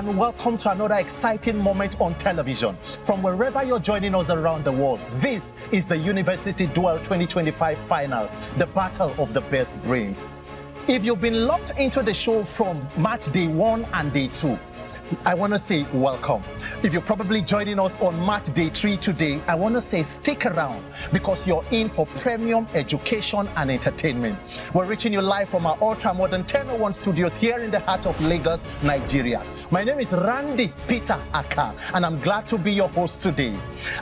and welcome to another exciting moment on television. From wherever you're joining us around the world, this is the University Duel 2025 Finals, the battle of the best brains. If you've been locked into the show from match day 1 and day 2, I want to say welcome. If you're probably joining us on match day 3 today, I want to say stick around because you're in for premium education and entertainment. We're reaching you live from our ultra-modern 1001 studios here in the heart of Lagos, Nigeria. My name is Randy Peter Aka, and I'm glad to be your host today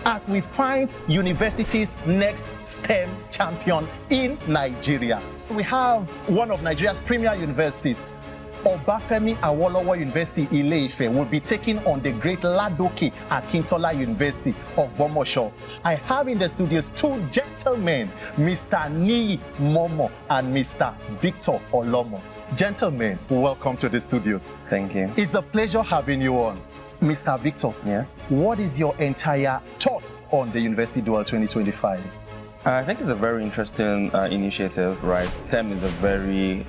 as we find university's next STEM champion in Nigeria. We have one of Nigeria's premier universities, Obafemi Awolowo University Ile-Ife, will be taking on the great LAUTECH Akintola University of Bomosho. I have in the studios two gentlemen, Mr. Niyi Momo and Mr. Victor Olomo. Gentlemen, welcome to the studios. Thank you. It's a pleasure having you on. Mr. Victor, yes. What is your entire thoughts on the University Duel 2025? I think it's a very interesting initiative, right? STEM is a very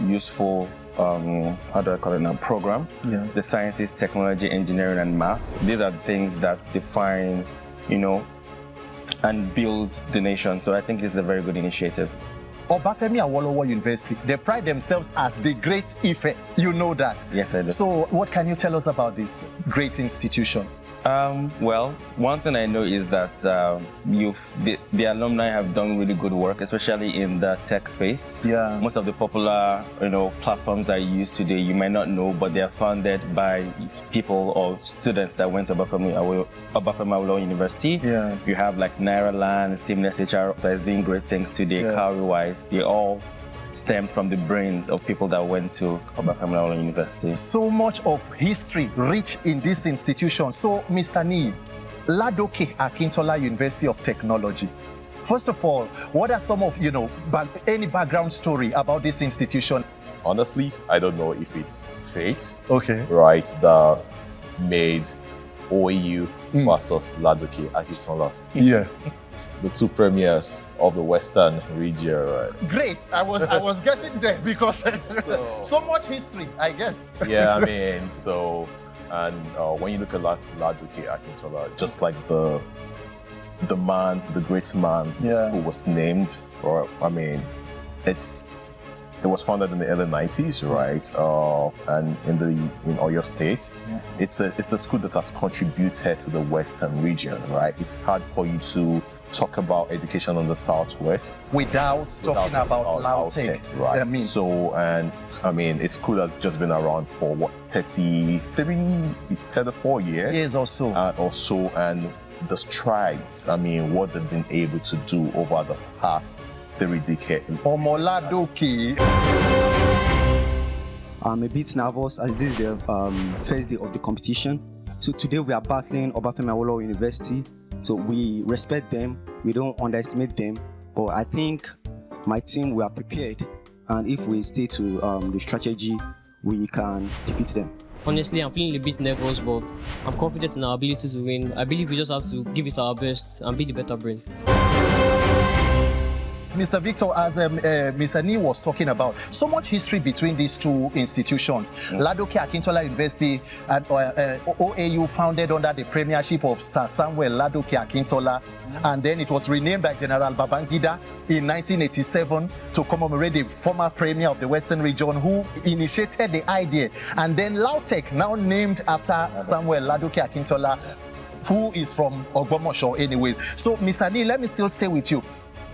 useful how do I call it now, program. Yeah. The sciences, technology, engineering, and math. These are things that define, and build the nation. So I think this is a very good initiative. Obafemi Awolowo University, they pride themselves as the great Ife. You know that. Yes, I do. So what can you tell us about this great institution? Well, one thing I know is that the alumni have done really good work, especially in the tech space. Yeah. Most of the popular, platforms I use today, you might not know, but they are funded by people or students that went to Obafemi Awolowo University. Yeah. You have like Nairaland, Seamless HR that is doing great things today, Cowrie-wise. They all stem from the brains of people that went to Obafemi Awolowo University. So much of history rich in this institution. So, Mr. Niyi, LAUTECH Akintola University of Technology. First of all, what are some of, any background story about this institution? Honestly, I don't know if it's fate, Okay. right, that made OAU versus LAUTECH Akintola. Yeah. The two premiers of the Western region, right? Great. I was getting there because so much history, I guess. Yeah, when you look at LAUTECH Akintola, just like the man, the great man who was named, it was founded in the early 90s, right? And in Oyo State, it's a school that has contributed to the Western region, right? It's hard for you to talk about education in the Southwest without talking about LAUTECH, right? It's school that's just been around for 34 years or so. And the strides, what they've been able to do over the past 3 decades. LAUTECH. I'm a bit nervous as this is the first day of the competition. So today we are battling Obafemi Awolowo University. So we respect them, we don't underestimate them, but I think my team, we are prepared, and if we stay to the strategy, we can defeat them. Honestly, I'm feeling a bit nervous, but I'm confident in our ability to win. I believe we just have to give it our best and be the better brain. Mr. Victor, as Mr. Niyi was talking about, so much history between these two institutions. LAUTECH Akintola University and OAU founded under the premiership of Sir Samuel LAUTECH Akintola, and then it was renamed by General Babangida in 1987 to commemorate the former premier of the Western region who initiated the idea. And then LAUTECH, now named after Samuel LAUTECH Akintola, who is from Ogbomoso anyways. So, Mr. Niyi, let me still stay with you.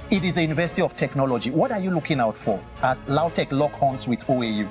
It is a University of Technology. What are you looking out for as LAUTECH lock horns with OAU?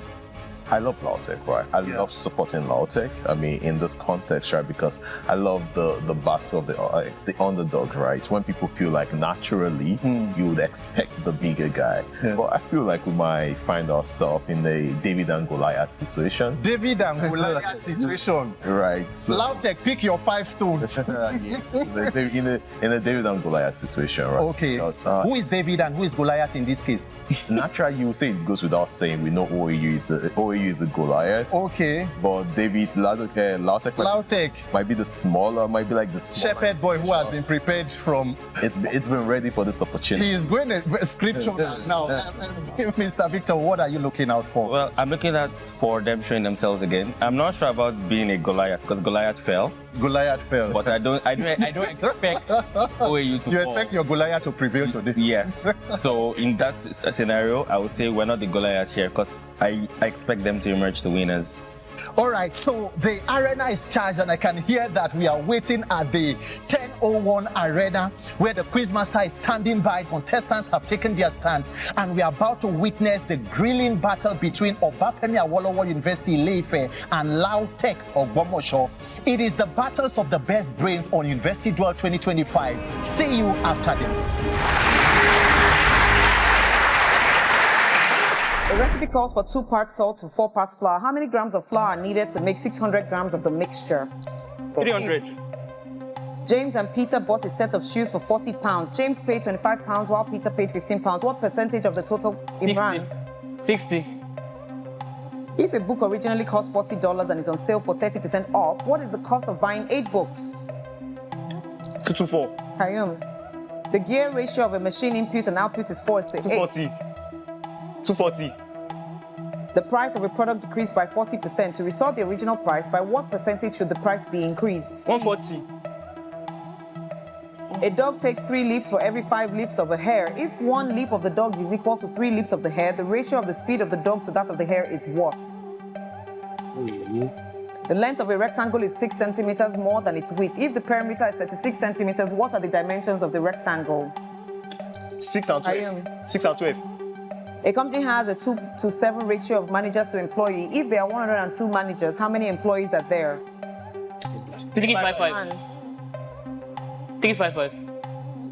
I love LAUTECH, right? I love supporting LAUTECH. In this context, right? Because I love the battle of the underdog, right? When people feel like naturally you would expect the bigger guy, but I feel like we might find ourselves in the David and Goliath situation. David and Goliath situation, right? So LAUTECH, pick your 5 stones. in the David and Goliath situation, right? Okay. Because, who is David and who is Goliath in this case? Naturally, you would say it goes without saying. We know OAU OAU is a Goliath. Okay. But David LAUTECH might be the smaller, might be like the smaller shepherd boy who has been prepared from. It's been ready for this opportunity. He is going to scripture now. Mr. Victor, what are you looking out for? Well, I'm looking out for them showing themselves again. I'm not sure about being a Goliath because Goliath fell. Goliath fell. But I don't expect OAU to fall. You expect your Goliath to prevail today? Yes. So in that scenario, I would say we're not the Goliath here because I expect them to emerge the winners. All right, so the arena is charged, and I can hear that we are waiting at the 10:01 arena where the quizmaster is standing by. Contestants have taken their stands, and we are about to witness the grilling battle between Obafemi Awolowo University Ile-Ife and LAUTECH Ogbomosho. It is the battles of the best brains on University Duel 2025. See you after this. The recipe calls for 2 parts salt to 4 parts flour. How many grams of flour are needed to make 600 grams of the mixture? 300. James and Peter bought a set of shoes for 40 pounds. James paid 25 pounds while Peter paid 15 pounds. What percentage of the total 60. 60. If a book originally cost $40 and is on sale for 30% off, what is the cost of buying 8 books? 224. Kayum. The gear ratio of a machine input and output is 4:8. 240. 240. The price of a product decreased by 40%. To restore the original price, by what percentage should the price be increased? 140. A dog takes 3 leaps for every 5 leaps of a hare. If 1 leap of the dog is equal to 3 leaps of the hare, the ratio of the speed of the dog to that of the hare is what? The length of a rectangle is 6 centimeters more than its width. If the perimeter is 36 centimeters, what are the dimensions of the rectangle? 6 and 12. 6 and 12. A company has a 2-to-7 ratio of managers to employee. If there are 102 managers, how many employees are there? 355. 355.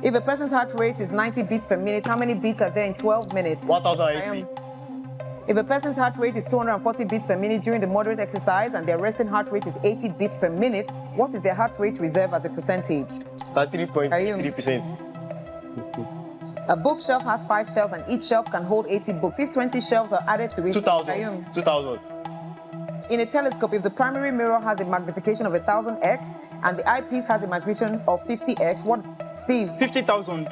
If a person's heart rate is 90 beats per minute, how many beats are there in 12 minutes? 1080. If a person's heart rate is 240 beats per minute during the moderate exercise and their resting heart rate is 80 beats per minute, what is their heart rate reserve as a percentage? 33.3%. A bookshelf has 5 shelves and each shelf can hold 80 books. If 20 shelves are added to it, 2000. 2000. In a telescope, if the primary mirror has a magnification of 1000x and the eyepiece has a magnification of 50x, what, Steve? 50,000.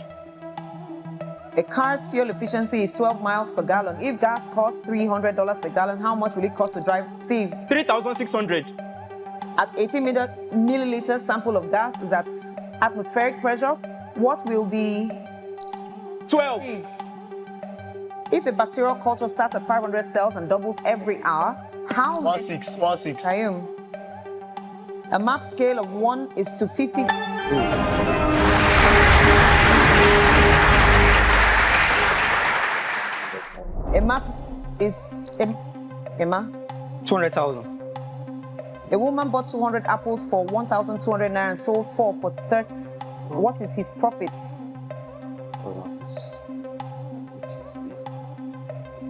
A car's fuel efficiency is 12 miles per gallon. If gas costs $300 per gallon, how much will it cost to drive, Steve? 3,600. At 80 milliliters sample of gas is at atmospheric pressure, what will the 12. If a bacterial culture starts at 500 cells and doubles every hour, how many? 16. Kayum. A map scale of 1 is to 50. A map is Emma. 200,000. A woman bought 200 apples for 1,200 naira and sold 4 for 30. What is his profit?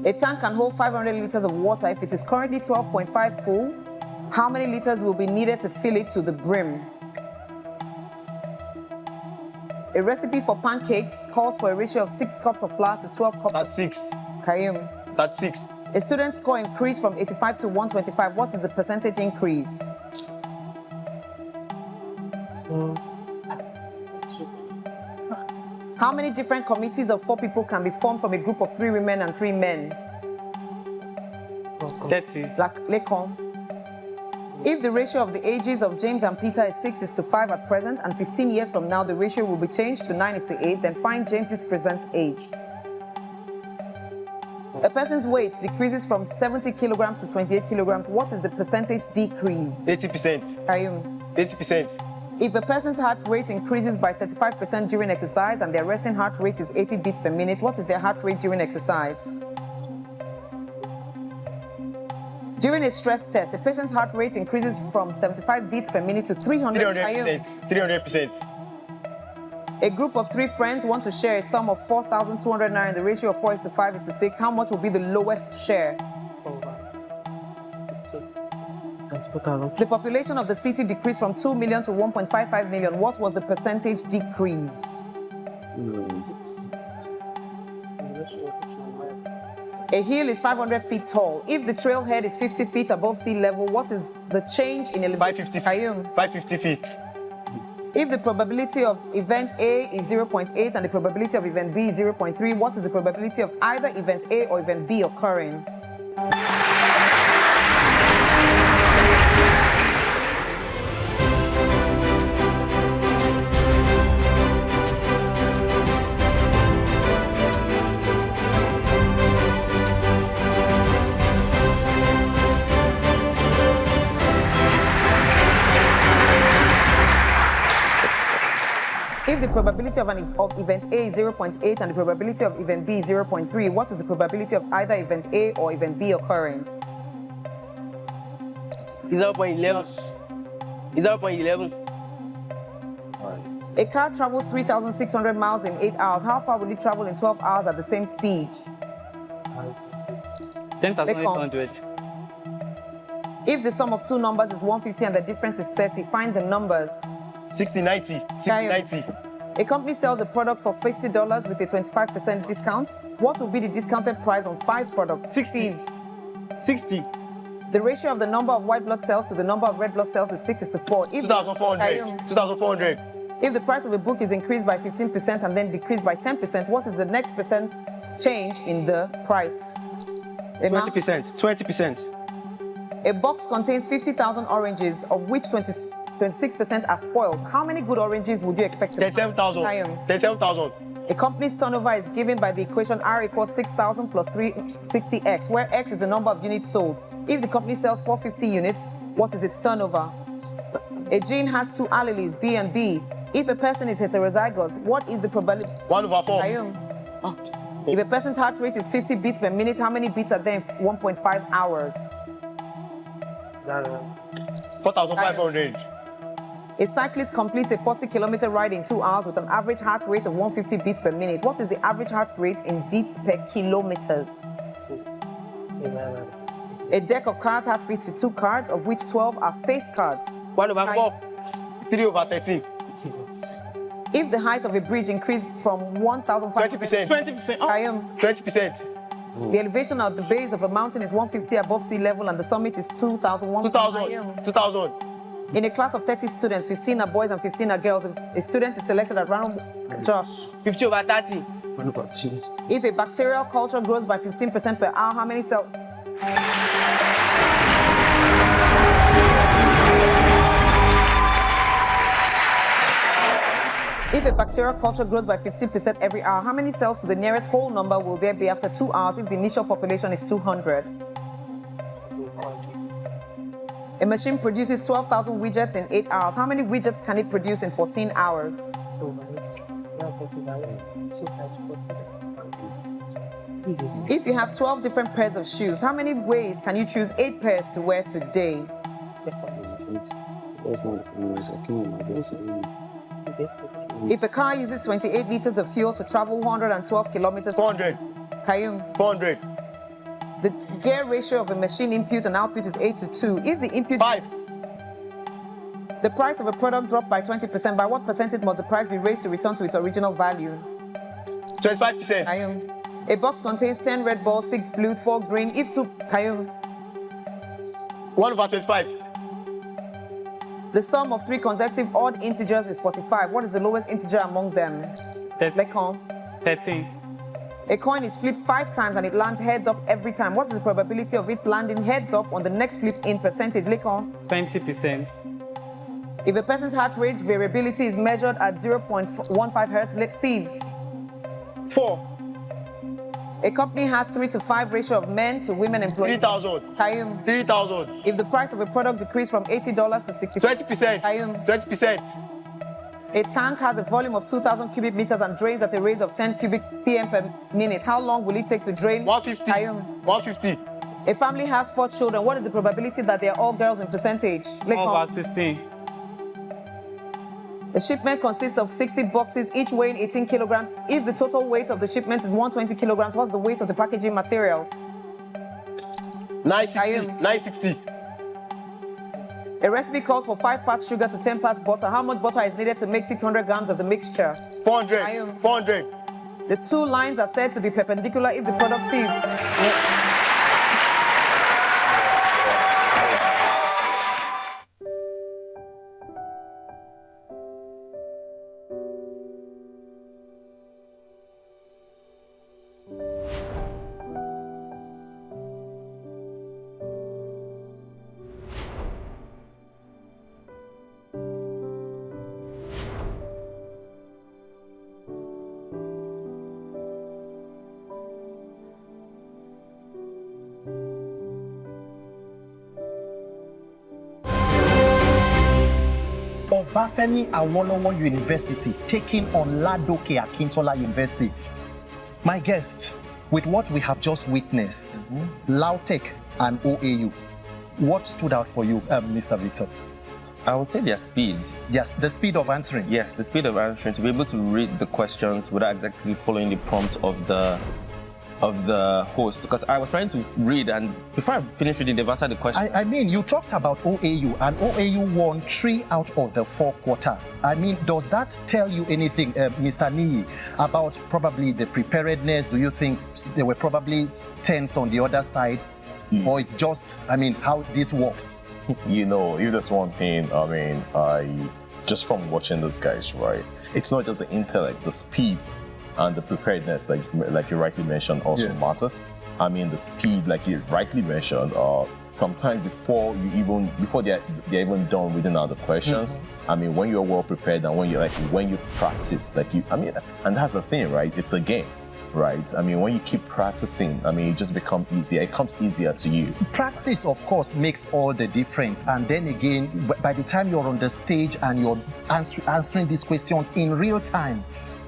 A tank can hold 500 liters of water. If it is currently 12.5 full, how many liters will be needed to fill it to the brim? A recipe for pancakes calls for a ratio of 6 cups of flour to 12 cups. That's 6. Kayum. That's 6. A student's score increased from 85 to 125. What is the percentage increase? How many different committees of 4 people can be formed from a group of 3 women and 3 men? 30. Like Lekon. If the ratio of the ages of James and Peter is 6:5 at present, and 15 years from now the ratio will be changed to 9:8, then find James's present age. A person's weight decreases from 70 kilograms to 28 kilograms. What is the percentage decrease? 80%. Kayum. 80%. If a person's heart rate increases by 35% during exercise and their resting heart rate is 80 beats per minute, what is their heart rate during exercise? During a stress test, a patient's heart rate increases from 75 beats per minute to 300. 300%. 300%. A group of 3 friends want to share a sum of 4,200 naira and the ratio of 4:5:6. How much will be the lowest share? The population of the city decreased from 2 million to 1.55 million. What was the percentage decrease? A hill is 500 feet tall. If the trailhead is 50 feet above sea level, what is the change in elevation? 550 Kayum. 550 feet. If the probability of event A is 0.8 and the probability of event B is 0.3, what is the probability of either event A or event B occurring? If the probability of event A is 0.8 and the probability of event B is 0.3, what is the probability of either event A or event B occurring? 0.11. 0.11. A car travels 3,600 miles in 8 hours. How far will it travel in 12 hours at the same speed? 10,800. If the sum of two numbers is 150 and the difference is 30, find the numbers. 60, 90. 60, 90. A company sells a product for $50 with a 25% discount. What will be the discounted price on 5 products? 60. 60. The ratio of the number of white blood cells to the number of red blood cells is 6:4. 2,400. 2,400. If the price of a book is increased by 15% and then decreased by 10%, what is the next percent change in the price? 20%. 20%. A box contains 50,000 oranges, of which 26% are spoiled. How many good oranges would you expect to 37,000. 37,000. A company's turnover is given by the equation R equals 6,000 plus 360x, where x is the number of units sold. If the company sells 450 units, what is its turnover? A gene has 2 alleles, B and B. If a person is heterozygous, what is the probability? 1/4. If a person's heart rate is 50 beats per minute, how many beats are there in 1.5 hours? 4,500. A cyclist completes a 40-kilometer ride in 2 hours with an average heart rate of 150 beats per minute. What is the average heart rate in beats per kilometer? A deck of cards has 52 cards, of which 12 are face cards. 1/4. 3/13. If the height of a bridge increased from 1,500 20%. 20%. 20%. The elevation of the base of a mountain is 150 above sea level and the summit is 2,000. 2,000. In a class of 30 students, 15 are boys and 15 are girls. If a student is selected at random, Josh. 50/30. If a bacterial culture grows by 15% per hour, how many cells? If a bacterial culture grows by 15% every hour, how many cells to the nearest whole number will there be after 2 hours if the initial population is 200? A machine produces 12,000 widgets in 8 hours. How many widgets can it produce in 14 hours? If you have 12 different pairs of shoes, how many ways can you choose 8 pairs to wear today? If a car uses 28 liters of fuel to travel 112 kilometers, 400. Kayum, 400. the gear ratio of a machine input and output is 8:2. If the input 5. the price of a product dropped by 20%, by what percentage must the price be raised to return to its original value? 25%. Kayum. A box contains 10 red balls, 6 blue, 4 green. If two, Kayum. 1/25. The sum of 3 consecutive odd integers is 45. What is the lowest integer among them? 13. 13. A coin is flipped 5 times and it lands heads up every time. What is the probability of it landing heads up on the next flip in percentage? 20%. If a person's heart rate variability is measured at 0.15 hertz, let's Steve. 4. A company has 3 to 5 ratio of men to women employees. 3,000. Kayum. 3,000. If the price of a product decreased from $80 to 60, 20%. Kayum. 20%. A tank has a volume of 2,000 cubic meters and drains at a rate of 10 cubic cm per minute. How long will it take to drain? 150. Kayum. 150. A family has 4 children. What is the probability that they are all girls in percentage? Over 16. A shipment consists of 60 boxes, each weighing 18 kilograms. If the total weight of the shipment is 120 kilograms, what's the weight of the packaging materials? 960. Kayum. 960. A recipe calls for 5 parts sugar to 10 parts butter. How much butter is needed to make 600 grams of the mixture? 400. Kayum. 400. The two lines are said to be perpendicular if the product fifth. Obafemi Awolowo University taking on Ladoke Akintola University. My guest, with what we have just witnessed, LAUTECH and OAU, what stood out for you, Mr. Victor? I would say their speed. Yes, the speed of answering. Yes, the speed of answering, to be able to read the questions without exactly following the prompt of the host, because I was trying to read, and before I finished reading, they've answered the question. I mean, you talked about OAU, and OAU won 3 out of the 4 quarters. I mean, does that tell you anything, Mr. Niyi, about probably the preparedness? Do you think they were probably tensed on the other side? Or it's just, I mean, how this works? You know, if there's one thing, I mean, just from watching those guys, right, it's not just the intellect, the speed and the preparedness, like you rightly mentioned, also matters. I mean, the speed, like you rightly mentioned, sometimes before they're even done reading out the questions, I mean, when you're well prepared and when you've practiced, and that's the thing, right? It's a game, right? I mean, when you keep practicing, I mean, it just becomes easier. It comes easier to you. Practice, of course, makes all the difference. And then again, by the time you're on the stage and you're answering these questions in real time,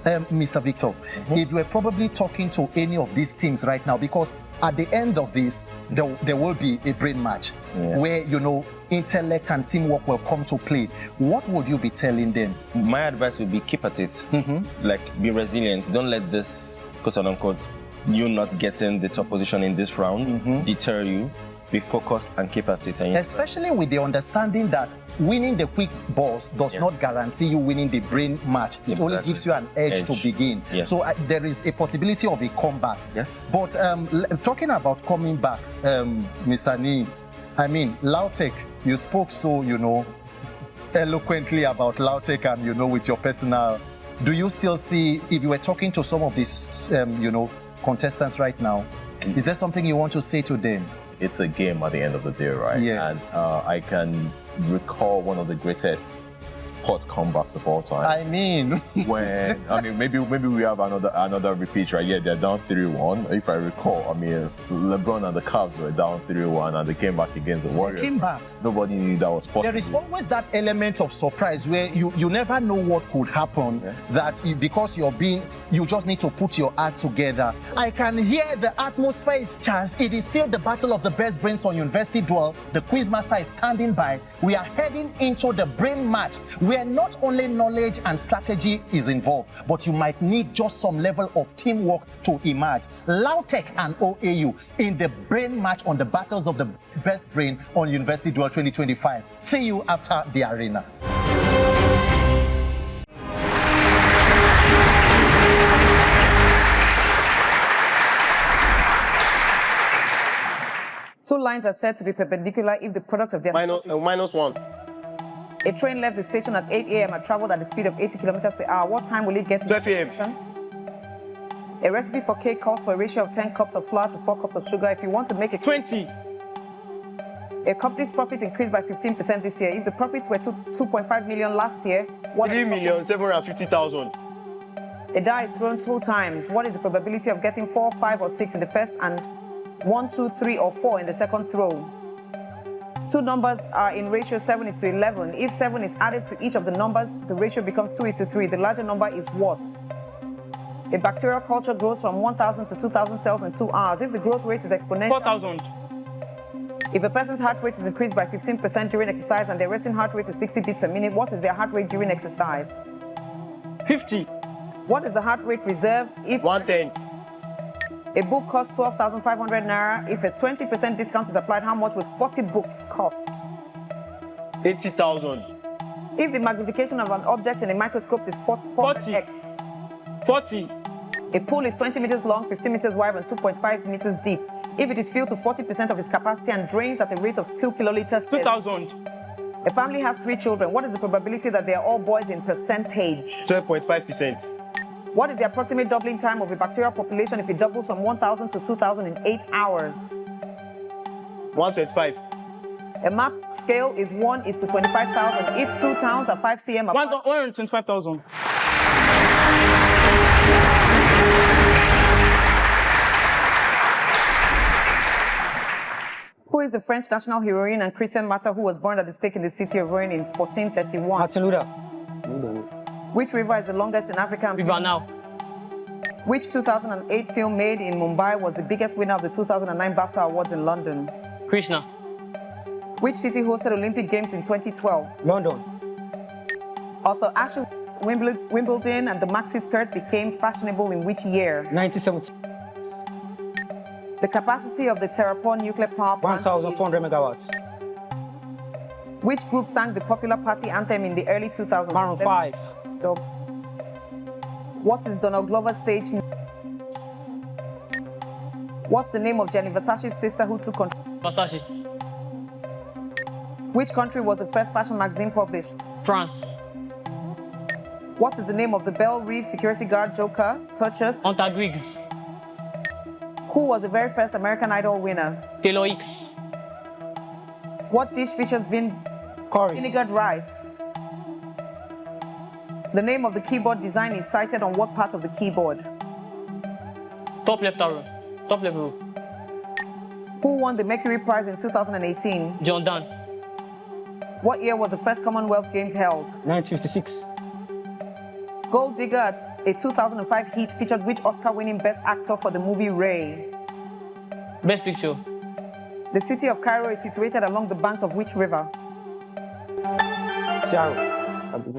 Mr. Victor, if you were probably talking to any of these teams right now, because at the end of this, there will be a brain match where, you know, intellect and teamwork will come to play. What would you be telling them? My advice would be keep at it. Like, be resilient. Don't let this, quote unquote, you not getting the top position in this round deter you. Be focused and keep at it. Especially with the understanding that winning the quick balls does not guarantee you winning the brain match. It only gives you an edge to begin. So there is a possibility of a comeback. But talking about coming back, Mr. Niyi, I mean, LAUTECH, you spoke so, you know, eloquently about LAUTECH and, you know, with your personal, do you still see, if you were talking to some of these, you know, contestants right now, is there something you want to say to them? It's a game at the end of the day, right? Yes. And I can recall one of the greatest sport comebacks of all time. I mean, when maybe we have another repeat, right? Yeah, they're down 3-1. If I recall, I mean, LeBron and the Cavs were down 3-1, and they came back against the Warriors. They came back. Nobody knew that was possible. There is always that element of surprise where you never know what could happen. Because you just need to put your act together. I can hear the atmosphere is charged. It is still the battle of the best brains on University Duel. The quizmaster is standing by. We are heading into the brain match, where not only knowledge and strategy is involved, but you might need just some level of teamwork to emerge. LAUTECH and OAU in the brain match on the battles of the best brain on University Duel 2025. See you after the arena. Two lines are said to be perpendicular if the product of their -1. A train left the station at 8 a.m. and traveled at the speed of 80 kilometers per hour. What time will it get to 12 a.m. station? A recipe for cake calls for a ratio of 10 cups of flour to 4 cups of sugar. If you want to make it 20. A company's profit increased by 15% this year. If the profits were 2.5 million last year, what 3,750,000. A die is thrown 2 times. What is the probability of getting 4, 5, or 6 in the first and 1, 2, 3, or 4 in the second throw? 2 numbers are in ratio 7:11. If 7 is added to each of the numbers, the ratio becomes 2:3. The larger number is what? A bacterial culture grows from 1,000 to 2,000 cells in 2 hours. If the growth rate is exponential, 4,000. If a person's heart rate is increased by 15% during exercise and their resting heart rate is 60 beats per minute, what is their heart rate during exercise? 50. What is the heart rate reserve if 110. a book costs 12,500 naira? If a 20% discount is applied, how much would 40 books cost? 80,000. If the magnification of an object in a microscope is 40x, 40. A pool is 20 meters long, 15 meters wide, and 2.5 meters deep. If it is filled to 40% of its capacity and drains at a rate of 2 kiloliters per 2,000. A family has 3 children. What is the probability that they are all boys in percentage? 12.5%. What is the approximate doubling time of a bacterial population if it doubles from 1,000 to 2,000 in 8 hours? 125. A map scale is 1:25,000. If 2 towns are 5 cm apart, 125,000. who is the French national heroine and Christian martyr who was burned at the stake in the city of Rouen in 1431? Martin Luther. Which river is the longest in Africa? River Nile. Which 2008 film made in Mumbai was the biggest winner of the 2009 BAFTA Awards in London? Krishna. Which city hosted Olympic Games in 2012? London. Author Ashley Wimbledon and the maxi skirt became fashionable in which year? 1970. The capacity of the Terrapon nuclear power plant 1,400 megawatts. Which group sang the popular party anthem in the early 2000s? Maroon 5. What is Donald Glover's stage name? What's the name of Gianni Versace's sister who took control? Versace. Which country was the first fashion magazine published? France. What is the name of the Belle Reeve security guard Joker Touches? Hunter Griggs. Who was the very first American Idol winner? Taylor Hicks. What dish features Curry. vinegared rice? The name of the keyboard design is cited on what part of the keyboard? Top left arrow. Top left row. Who won the Mercury Prize in 2018? John Dan. What year was the first Commonwealth Games held? 1956. Gold Digger, a 2005 hit, featured which Oscar-winning Best Actor for the movie Ray? Best picture. The city of Cairo is situated along the banks of which river? Seattle.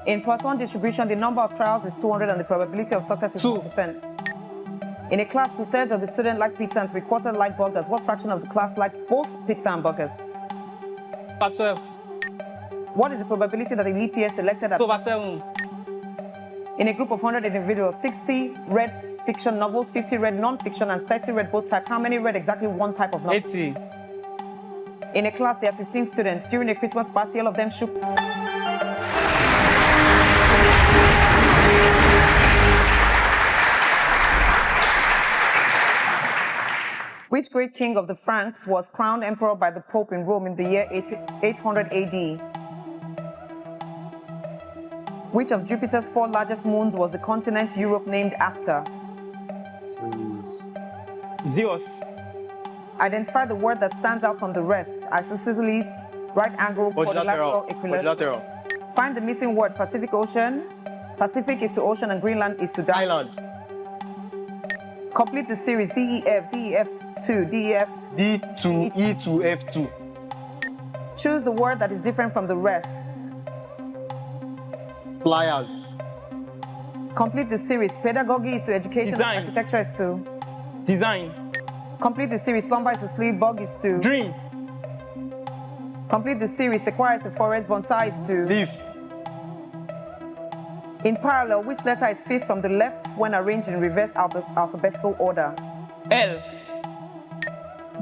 In +1 distribution, the number of trials is 200 and the probability of success is 2%. In a class, 2/3 of the students like pizza and 3/4 like burgers. What fraction of the class likes both pizza and burgers? 12. What is the probability that a leap year selected at 2/7. in a group of 100 individuals? 60 read fiction novels, 50 read non-fiction, and 30 read both types. How many read exactly one type of novel? 80. In a class, there are 15 students. During a Christmas party, all of them shook. Which great king of the Franks was crowned emperor by the Pope in Rome in the year 800 AD? Which of Jupiter's 4 largest moons was the continent Europe named after? Zeus. Identify the word that stands out from the rest. Isosceles, right angle, quadrilateral, equilateral. Find the missing word. Pacific Ocean. Pacific is to ocean and Greenland is to dash. Island. Complete the series DEF, DEF2, DEF. D2, E2, F2. Choose the word that is different from the rest. Pliers. Complete the series. Pedagogy is to education, Design. and architecture is to. Design. Complete the series. Slumber is to sleep, bug is to. Dream. Complete the series. Sequoia is to forest, bonsai is to. Leaf. In parallel, which letter is fifth from the left when arranged in reverse alphabetical order? L.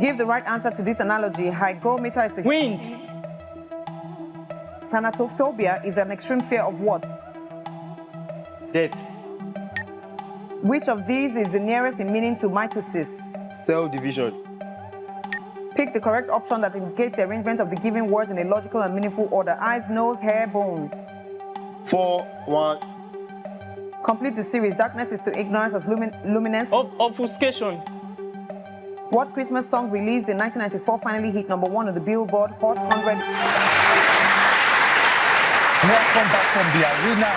Give the right answer to this analogy. Hygrometer is to Wind. Thanatophobia is an extreme fear of what? Death. Which of these is the nearest in meaning to mitosis? Cell division. Pick the correct option that indicates the arrangement of the given words in a logical and meaningful order. Eyes, nose, hair, bones. 4, 1. Complete the series. Darkness is to ignorance as luminance. Obfuscation. What Christmas song released in 1994 finally hit #1 on the Billboard Hot 100? Welcome back from the arena.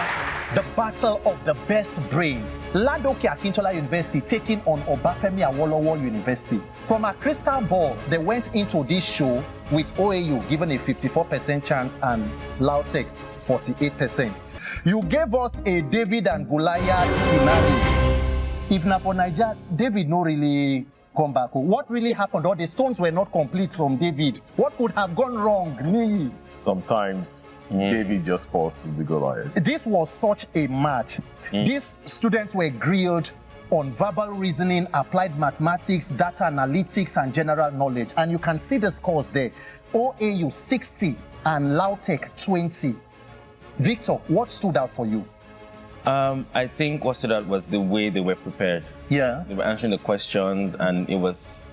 The battle of the best brains. Ladoke Akintola University taking on Obafemi Awolowo University. From a crystal ball, they went into this show with OAU given a 54% chance and LAUTECH 48%. You gave us a David and Goliath scenario. If not for Nigeria, David no really come back. What really happened? All the stones were not complete from David. What could have gone wrong? Sometimes David just falls to the Goliath. This was such a match. These students were grilled on verbal reasoning, applied mathematics, data analytics, and general knowledge. And you can see the scores there. OAU 60 and LAUTECH 20. Victor, what stood out for you? I think what stood out was the way they were prepared. Yeah. They were answering the questions, and it was,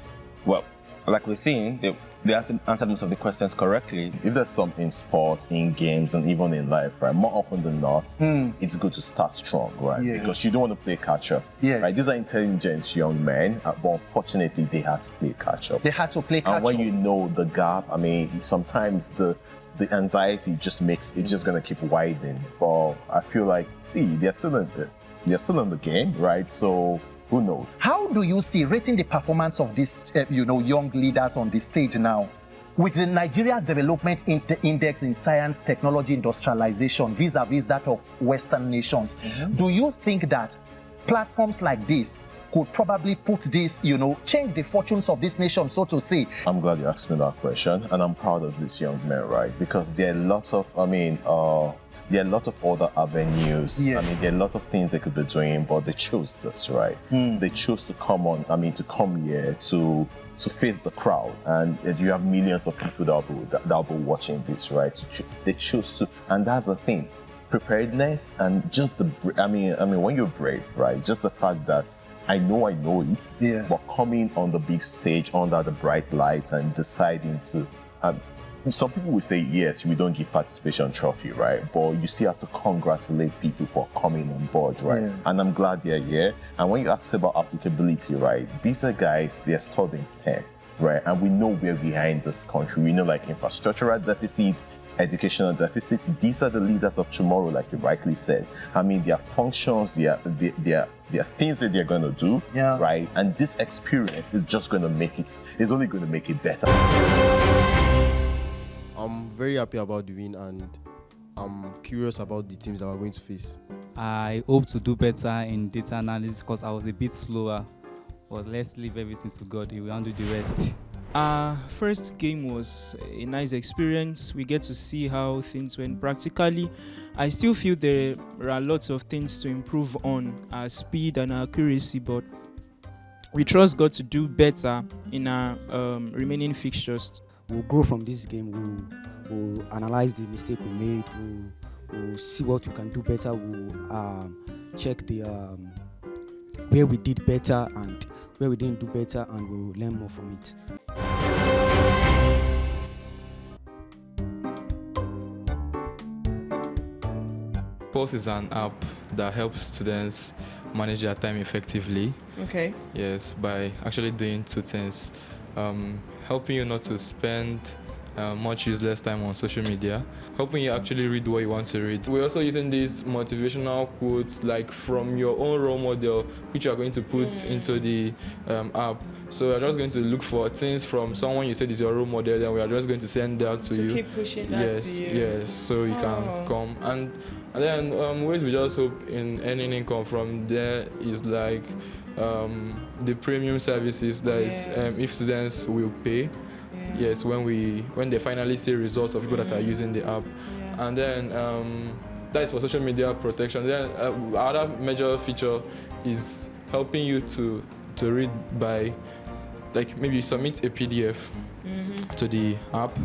well, like we're seeing, they answered most of the questions correctly. If there's some in sports, in games, and even in life, right, more often than not, it's good to start strong, right? Yes. Because you don't want to play catch-up. Yes. Right? These are intelligent young men, but unfortunately, they had to play catch-up. They had to play catch-up. And when you know the gap, I mean, sometimes the anxiety just makes it's just gonna keep widening. But I feel like, see, they're still in the game, right? So who knows? How do you see rating the performance of these, young leaders on the stage now? With the Nigeria's development index in science, technology, industrialization, vis-a-vis that of Western nations, do you think that platforms like this could probably put this, change the fortunes of this nation, so to say? I'm glad you asked me that question, and I'm proud of these young men, right? Because there are lots of, there are a lot of other avenues. Yes. I mean, there are a lot of things they could be doing, but they chose this, right? They chose to come here to face the crowd, and you have millions of people that'll be watching this, right? They chose to, and that's the thing, preparedness and just when you're brave, right? Just the fact that I know it, but coming on the big stage under the bright lights and deciding to. Some people will say, yes, we don't give participation trophy, right? But you still have to congratulate people for coming on board, right? Yeah. And I'm glad they're here. And when you ask about applicability, right? These are guys, they're studying STEM, right? And we know we're behind this country. We know like infrastructural deficits, educational deficits. These are the leaders of tomorrow, like you rightly said. I mean, their functions, their things that they're going to do, right? And this experience is just going to make it, is only going to make it better. I'm very happy about the win, and I'm curious about the teams that we're going to face. I hope to do better in data analysis because I was a bit slower. But let's leave everything to God. He will handle the rest. First game was a nice experience. We get to see how things went practically. I still feel there are lots of things to improve on, our speed and our accuracy, but we trust God to do better in our remaining fixtures. We'll grow from this game. We'll analyze the mistake we made. We'll see what we can do better. We'll check the where we did better and where we didn't do better, and we'll learn more from it. Pulse is an app that helps students manage their time effectively. Okay. Yes, by actually doing two things. Helping you not to spend much useless time on social media, helping you actually read what you want to read. We're also using these motivational quotes like from your own role model, which you are going to put into the app. So we're just going to look for things from someone you said is your role model, then we are just going to send that to you. Keep pushing that to you. Yes, so you can come. And then ways we just hope in earning income from there is like the premium services that is if students will pay. Yes, when they finally see results of people that are using the app. And then that is for social media protection. Then other major feature is helping you to read by, like, maybe you submit a PDF to the app.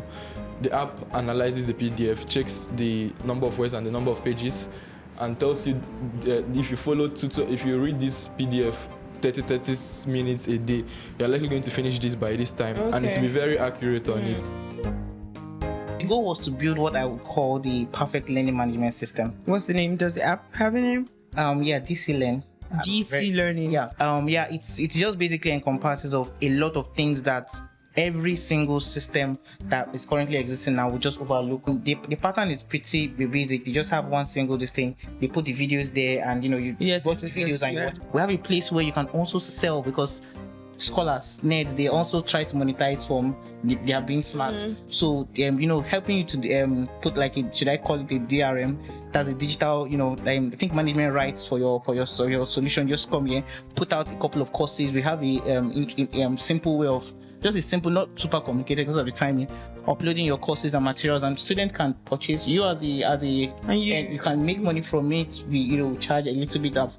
The app analyzes the PDF, checks the number of words and the number of pages, and tells you if you read this PDF 30 minutes a day, you're likely going to finish this by this time, and it will be very accurate on it. The goal was to build what I would call the perfect learning management system. What's the name? Does the app have a name? DC Learn. DC Learning. It's just basically encompasses of a lot of things that every single system that is currently existing now will just overlook. The pattern is pretty basic. You just have one single this thing. You put the videos there, and you watch the videos and you watch. We have a place where you can also sell, because scholars, nerds, they also try to monetize from they are being smart. So helping you to put like should I call it a DRM? That's a digital, I think management rights for your solution. Just come here, put out a couple of courses. We have a simple way of, just a simple, not super complicated because of the timing, uploading your courses and materials, and students can purchase. You and you can make money from it. We charge a little bit of,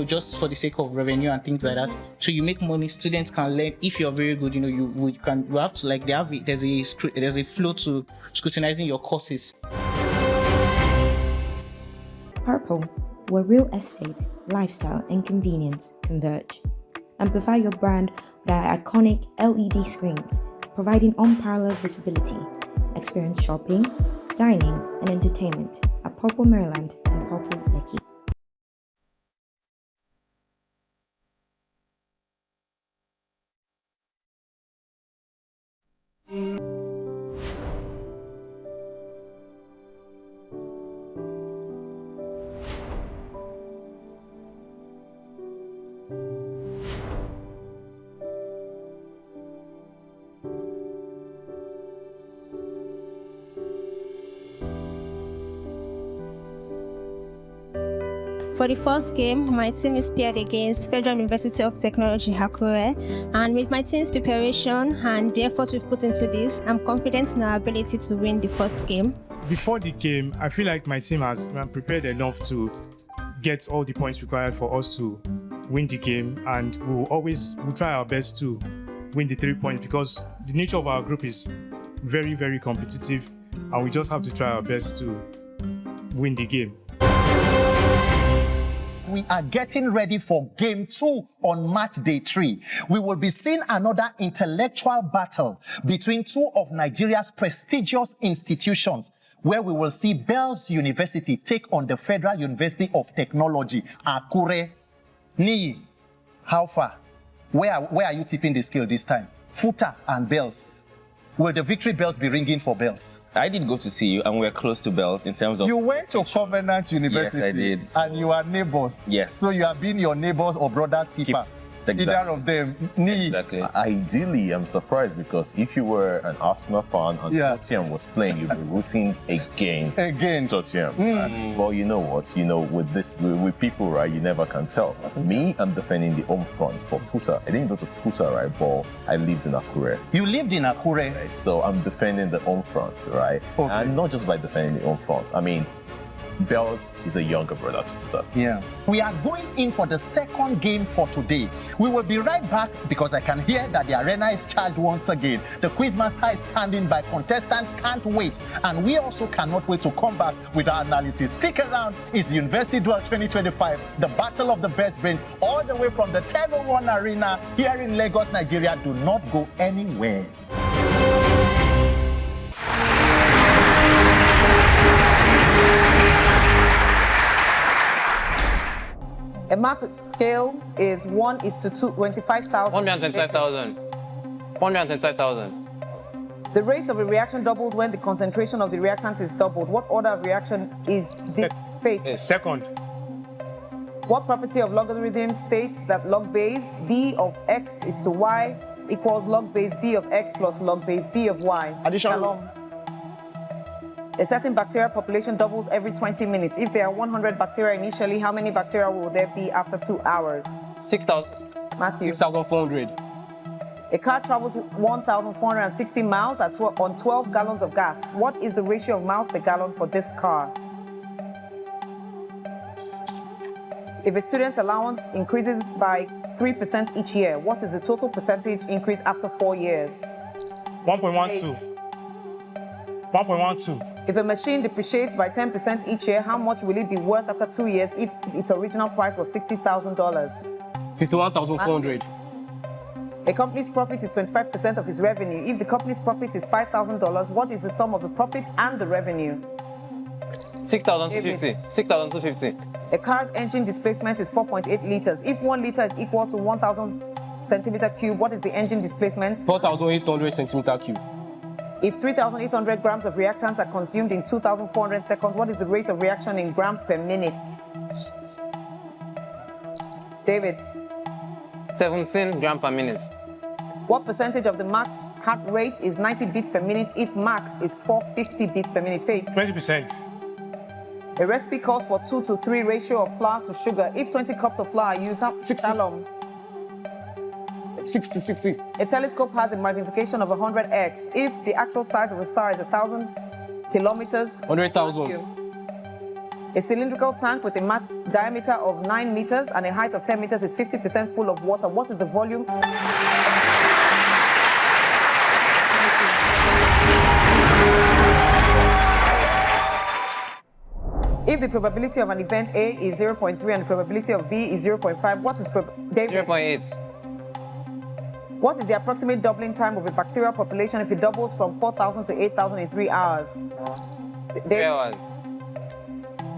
just for the sake of revenue and things like that. So you make money. Students can learn. If you're very good, you have to, like, there's a flow to scrutinizing your courses. Purple, where real estate, lifestyle, and convenience converge. Amplify your brand with our iconic LED screens, providing unparalleled visibility. Experience shopping, dining, and entertainment at Purple Maryland and Purple Lekki. For the first game, my team is paired against Federal University of Technology, Akure, and with my team's preparation and the effort we've put into this, I'm confident in our ability to win the first game. Before the game, I feel like my team has prepared enough to get all the points required for us to win the game, and we'll try our best to win the 3 points, because the nature of our group is very, very competitive, and we just have to try our best to win the game. We are getting ready for Game 2 on Match Day 3. We will be seeing another intellectual battle between two of Nigeria's prestigious institutions, where we will see Bells University take on the Federal University of Technology, Akure. Niyi, how far? Where are you tipping the scale this time? FUTA and Bells. Will the victory bells be ringing for Bells? I did go to see you, and we're close to Bells in terms of... You went to Covenant University. Yes, I did. And you are neighbors. Yes. So you have been your neighbors or brother's keeper. Exactly. Either of them. Niyi. Exactly. Ideally, I'm surprised, because if you were an Arsenal fan and Tottenham was playing, you'd be rooting against Tottenham. Well, you know what? With people, right, you never can tell. Me, I'm defending the home front for FUTA. I didn't go to FUTA, right, but I lived in Akure. You lived in Akure? Right, so I'm defending the home front, right? Okay. And not just by defending the home front. I mean, Bells is a younger brother to FUTA. Yeah. We are going in for the second game for today. We will be right back, because I can hear that the arena is charged once again. The Quizmaster is standing by. Contestants can't wait. And we also cannot wait to come back with our analysis. Stick around. It's the University Duel 2025, the battle of the best brains, all the way from the 1001 Arena here in Lagos, Nigeria. Do not go anywhere. A map scale is 1:2, 25,000. 125,000. 125,000. The rate of a reaction doubles when the concentration of the reactant is doubled. What order of reaction is this fate? Second. What property of logarithm states that log base b of x is to y equals log base b of x plus log base b of y? Addition. A certain bacterial population doubles every 20 minutes. If there are 100 bacteria initially, how many bacteria will there be after 2 hours? 6,000. Matthew. 6,400. A car travels 1,460 miles on 12 gallons of gas. What is the ratio of miles per gallon for this car? If a student's allowance increases by 3% each year, what is the total percentage increase after 4 years? 1.12. 1.12. If a machine depreciates by 10% each year, how much will it be worth after 2 years if its original price was $60,000? 51,400. A company's profit is 25% of its revenue. If the company's profit is $5,000, what is the sum of the profit and the revenue? 6,250. 6,250. A car's engine displacement is 4.8 liters. If 1 liter is equal to 1,000 centimeter cube, what is the engine displacement? 4,800 centimeter cube. If 3,800 grams of reactant are consumed in 2,400 seconds, what is the rate of reaction in grams per minute? David. 17 grams per minute. What percentage of the max heart rate is 90 beats per minute if max is 450 beats per minute? Faith. 20%. A recipe calls for 2 to 3 ratio of flour to sugar. If 20 cups of flour are used, 60. 60. A telescope has a magnification of 100x. If the actual size of a star is 1,000 kilometers, 100,000. A cylindrical tank with a diameter of 9 meters and a height of 10 meters is 50% full of water. What is the volume? If the probability of an event A is 0.3 and the probability of B is 0.5, what is 0.8. What is the approximate doubling time of a bacterial population if it doubles from 4,000 to 8,000 in 3 hours? 3 hours.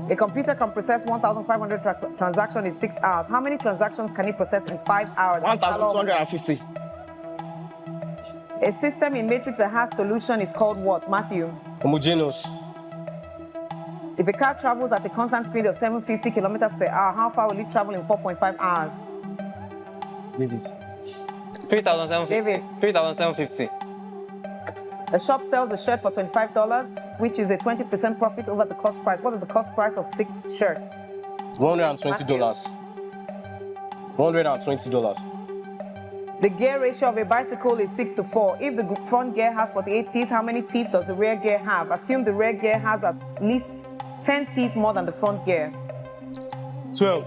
A computer can process 1,500 transactions in 6 hours. How many transactions can it process in 5 hours? 1,250. A system in matrix that has solution is called what, Matthew? Homogeneous. If a car travels at a constant speed of 750 kilometers per hour, how far will it travel in 4.5 hours? 3,750. A shop sells a shirt for $25, which is a 20% profit over the cost price. What is the cost price of 6 shirts? $120. $120. The gear ratio of a bicycle is 6:4. If the front gear has 48 teeth, how many teeth does the rear gear have? Assume the rear gear has at least 10 teeth more than the front gear. 12.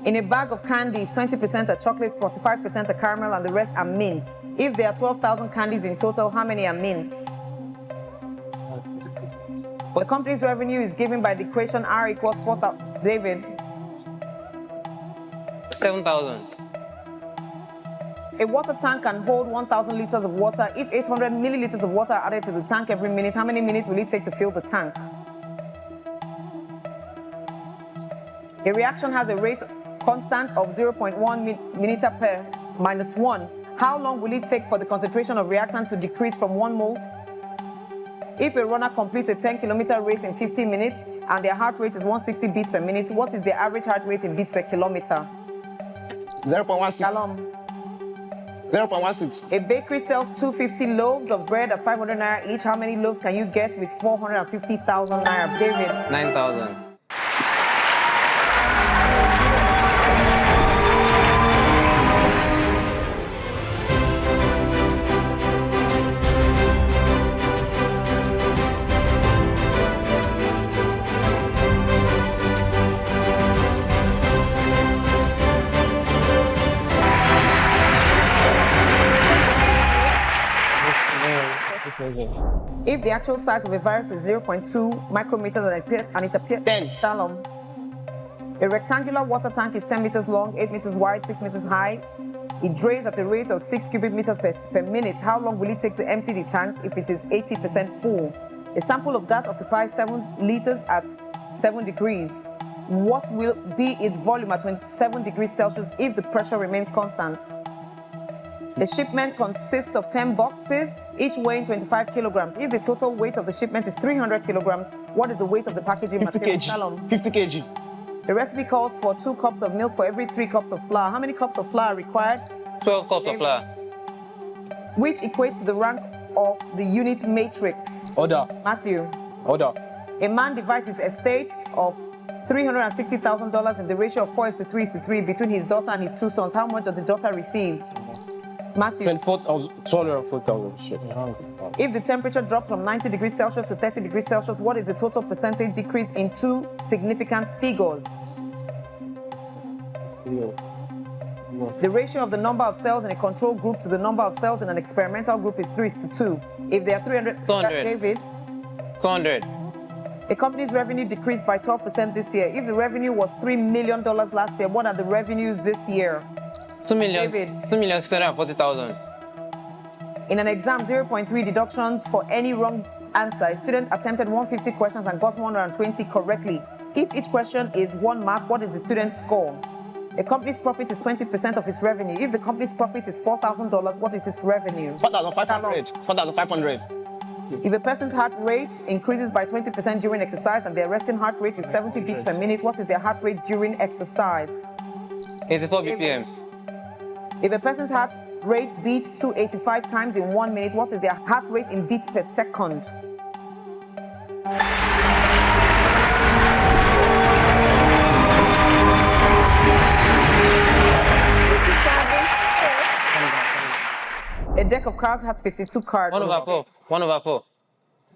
In a bag of candies, 20% are chocolate, 45% are caramel, and the rest are mint. If there are 12,000 candies in total, how many are mint? The company's revenue is given by the equation R equals 4,000. David. 7,000. A water tank can hold 1,000 liters of water. If 800 milliliters of water are added to the tank every minute, how many minutes will it take to fill the tank? A reaction has a rate constant of 0.1 milliliter per minus 1. How long will it take for the concentration of reactant to decrease from 1 mole? If a runner completes a 10-kilometer race in 15 minutes and their heart rate is 160 beats per minute, what is the average heart rate in beats per kilometer? 0.16. Shalom. 0.16. A bakery sells 250 loaves of bread at 500 naira each. How many loaves can you get with 450,000 naira? David. 9,000. If the actual size of a virus is 0.2 micrometers and it appears 10. Shalom. A rectangular water tank is 10 meters long, 8 meters wide, 6 meters high. It drains at a rate of 6 cubic meters per minute. How long will it take to empty the tank if it is 80% full? A sample of gas occupies 7 liters at 7 degrees. What will be its volume at 27 degrees Celsius if the pressure remains constant? The shipment consists of 10 boxes, each weighing 25 kilograms. If the total weight of the shipment is 300 kilograms, what is the weight of the packaging 50 material? kg. Shalom. 50 kg. The recipe calls for 2 cups of milk for every 3 cups of flour. How many cups of flour are required? 12 cups of flour. Which equates to the rank of the unit matrix. Order. Matthew. Order. A man divides his estate of $360,000 in the ratio of 4:3 between his daughter and his 2 sons. How much does the daughter receive? Matthew. 204,000. Shit. If the temperature drops from 90 degrees Celsius to 30 degrees Celsius, what is the total percentage decrease in 2 significant figures? The ratio of the number of cells in a control group to the number of cells in an experimental group is 3:2. If there are 300, 200. David. 200. A company's revenue decreased by 12% this year. If the revenue was $3 million last year, what are the revenues this year? 2,640,000. In an exam, 0.3 deductions for any wrong answer. A student attempted 150 questions and got 120 correctly. If each question is 1 mark, what is the student's score? A company's profit is 20% of its revenue. If the company's profit is $4,000, what is its revenue? 4,500. 4,500. If a person's heart rate increases by 20% during exercise and their resting heart rate is 70 beats per minute, what is their heart rate during exercise? 84 BPM. If a person's heart rate beats 285 times in 1 minute, what is their heart rate in beats per second? A deck of cards has 52 cards. 1/4. 1/4.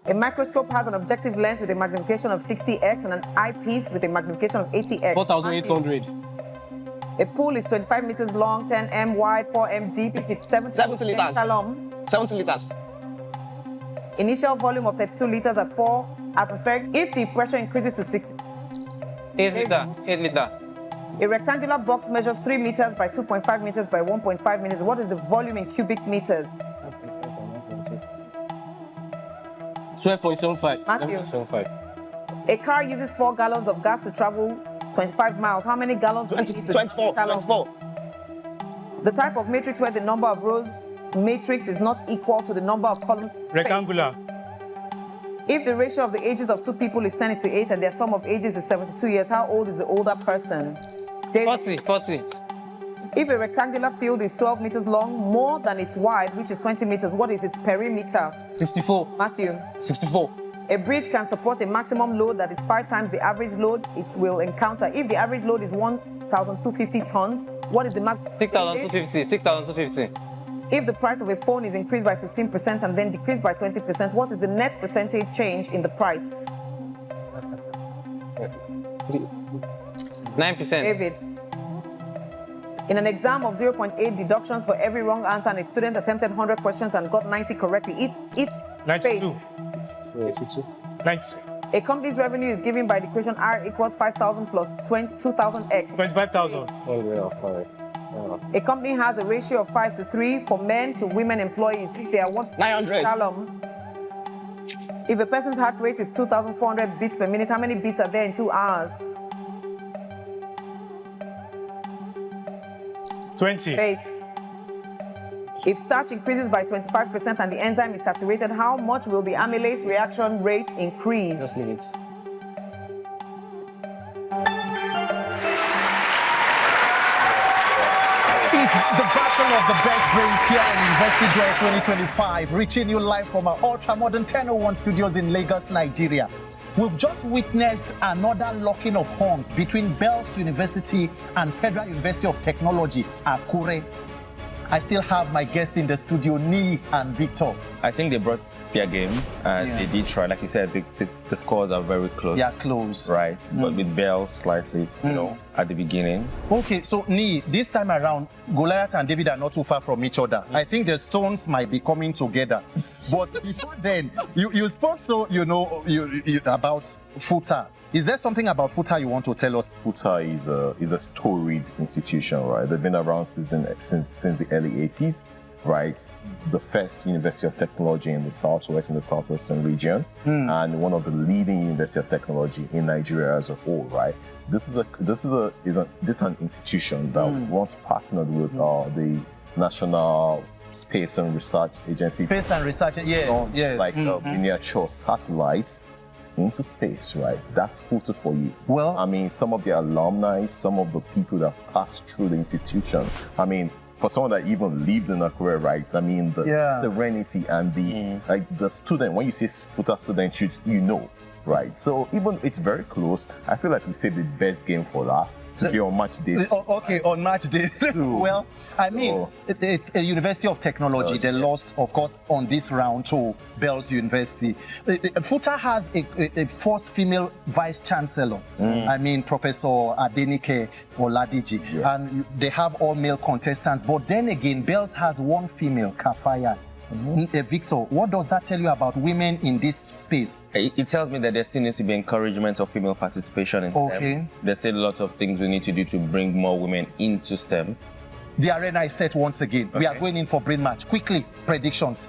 A microscope has an objective lens with a magnification of 60x and an eyepiece with a magnification of 80x. 4,800. A pool is 25 meters long, 10 m wide, 4 m deep. If it's 70 liters. 70 liters. Initial volume of 32 liters at 4 atmospheric. If the pressure increases to 60. 8 liter. 8 liter. A rectangular box measures 3 meters by 2.5 meters by 1.5 meters. What is the volume in cubic meters? 12.75. Matthew. 12.75. A car uses 4 gallons of gas to travel 25 miles. How many gallons? 24. The type of matrix where the number of rows matrix is not equal to the number of columns. Rectangular. If the ratio of the ages of 2 people is 10:8 and their sum of ages is 72 years, how old is the older person? 40. If a rectangular field is 12 meters long, more than its wide, which is 20 meters, what is its perimeter? 64. Matthew. 64. A bridge can support a maximum load that is 5 times the average load it will encounter. If the average load is 1,250 tons, what is the max? 6,250. 6,250. If the price of a phone is increased by 15% and then decreased by 20%, what is the net percentage change in the price? 9%. David. In an exam of 0.8 deductions for every wrong answer, and a student attempted 100 questions and got 90 correctly, it 92. 90. A company's revenue is given by the equation R equals 5,000 plus 2,000x. 25,000. A company has a ratio of 5:3 for men to women employees. If they are 900. If a person's heart rate is 2,400 beats per minute, how many beats are there in 2 hours? 20. Faith. If starch increases by 25% and the enzyme is saturated, how much will the amylase reaction rate increase? Just minutes. It's the battle of the best brains here in University Duel 2025, reaching you live from our ultra-modern 1001 studios in Lagos, Nigeria. We've just witnessed another locking of horns between Bells University and Federal University of Technology, Akure. I still have my guests in the studio, Nee and Victor. I think they brought their games and they did try. Like you said, the scores are very close. Yeah, close. Right, but with Bells slightly, you know, at the beginning. Okay, so Nee, this time around, Goliath and David are not too far from each other. I think the stones might be coming together. But before then, you spoke about FUTA. Is there something about FUTA you want to tell us? FUTA is a storied institution, right? They've been around since the early 80s, right? The first University of Technology in the southwestern region, and one of the leading University of Technology in Nigeria as a whole, right? This is an institution that once partnered with the National Space and Research Agency. Space and Research, yes. Like miniature satellites into space, right? That's FUTA for you. Well, I mean, some of the alumni, some of the people that passed through the institution. I mean, for someone that even lived in Akure, right? I mean, the serenity and the student. When you say FUTA student, you know, right? So even it's very close. I feel like we saved the best game for last to be on match day. Okay, on match day. Well, I mean, it's a University of Technology. They lost, of course, on this round to Bells University. FUTA has a first female vice chancellor. I mean, Professor Adenike Oladiji, and they have all male contestants. But then again, Bells has one female, Kafaya. Victor, what does that tell you about women in this space? It tells me that there still needs to be encouragement of female participation in STEM. Okay. There's still lots of things we need to do to bring more women into STEM. The arena is set once again. We are going in for brain match. Quickly, predictions.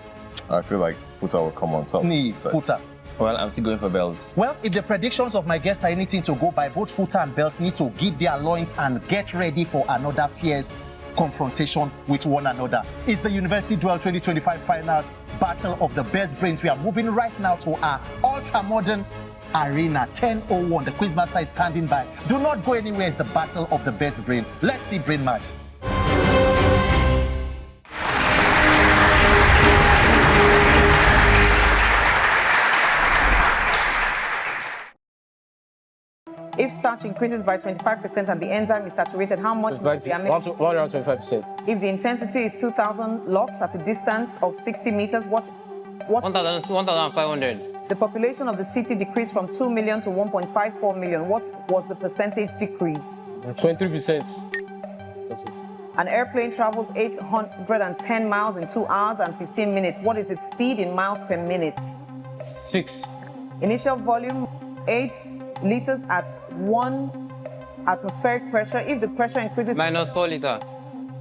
I feel like FUTA will come on top. FUTA. Well, I'm still going for bells. Well, if the predictions of my guests are anything to go by, both FUTA and bells need to give their loins and get ready for another fierce confrontation with one another. It's the University Duel 2025 Finals, Battle of the Best Brains. We are moving right now to our ultra-modern arena, 10:01. The Quizmaster is standing by. Do not go anywhere. It's the Battle of the Best Brain. Let's see brain match. If starch increases by 25% and the enzyme is saturated, how much will the amino? 125%. If the intensity is 2,000 lux at a distance of 60 meters, what 1,500. The population of the city decreased from 2 million to 1.54 million. What was the percentage decrease? 23%. An airplane travels 810 miles in 2 hours and 15 minutes. What is its speed in miles per minute? 6. Initial volume, 8 liters at 1 atmospheric pressure. If the pressure increases... -4 liters.